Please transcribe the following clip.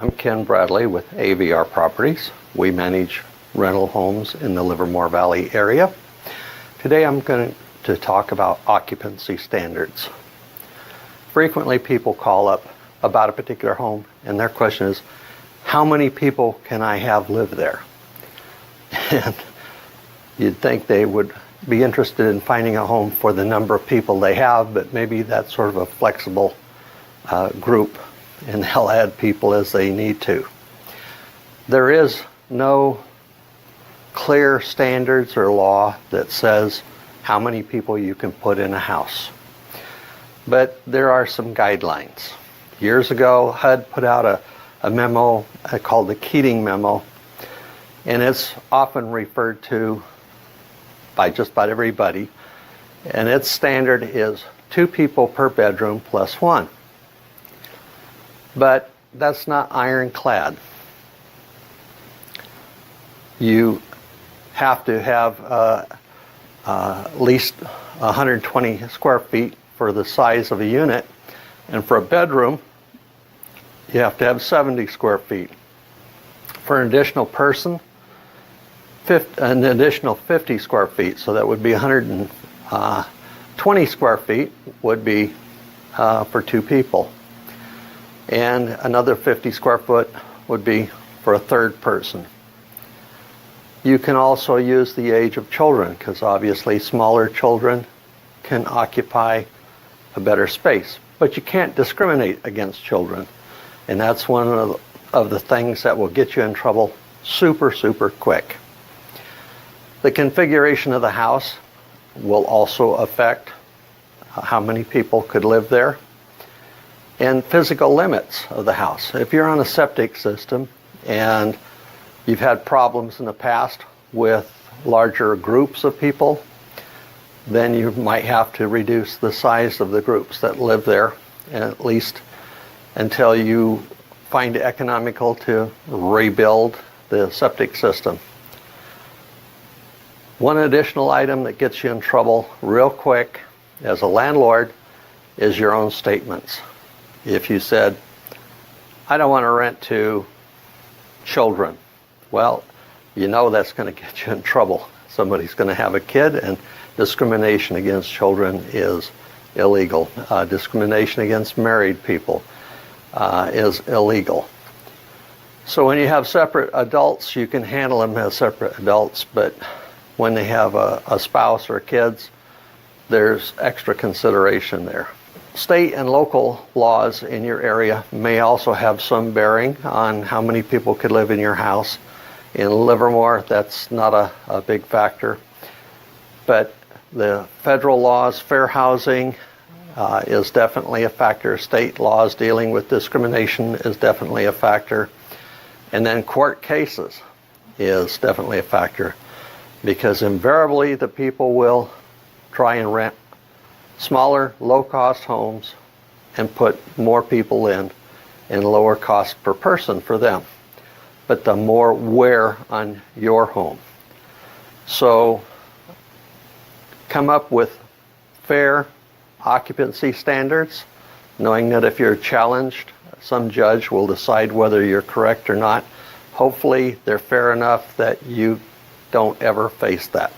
I'm Ken Bradley with AVR Properties. We manage rental homes in the Livermore Valley area. Today I'm going to talk about occupancy standards. Frequently people call up about a particular home and their question is, how many people can I have live there? And you'd think they would be interested in finding a home for the number of people they have, but maybe that's sort of a flexible group, and they'll add people as they need to. There is no clear standards or law that says how many people you can put in a house. But there are some guidelines. Years ago, HUD put out a memo called the Keating Memo, and it's often referred to by just about everybody. And its standard is 2 people per bedroom plus 1. But that's not ironclad. You have to have at least 120 square feet for the size of a unit, and for a bedroom you have to have 70 square feet. For an additional person, an additional 50 square feet, so that would be 120 square feet would be for 2 people. And another 50 square foot would be for a third person. You can also use the age of children, because obviously smaller children can occupy a better space. But you can't discriminate against children. And that's one of the things that will get you in trouble super quick. The configuration of the house will also affect how many people could live there. And physical limits of the house. If you're on a septic system and you've had problems in the past with larger groups of people, then you might have to reduce the size of the groups that live there, at least until you find it economical to rebuild the septic system. One additional item that gets you in trouble real quick as a landlord is your own statements. If you said, I don't want to rent to children, well, you know that's going to get you in trouble. Somebody's going to have a kid, and discrimination against children is illegal. Discrimination against married people is illegal. So when you have separate adults, you can handle them as separate adults, but when they have a spouse or kids, there's extra consideration there. State and local laws in your area may also have some bearing on how many people could live in your house. In Livermore, that's not a big factor. But the federal laws, fair housing is definitely a factor. State laws dealing with discrimination is definitely a factor. And then court cases is definitely a factor, because invariably the people will try and rent smaller, low-cost homes and put more people in lower cost per person for them, but the more wear on your home. So come up with fair occupancy standards, knowing that if you're challenged, some judge will decide whether you're correct or not. Hopefully they're fair enough that you don't ever face that.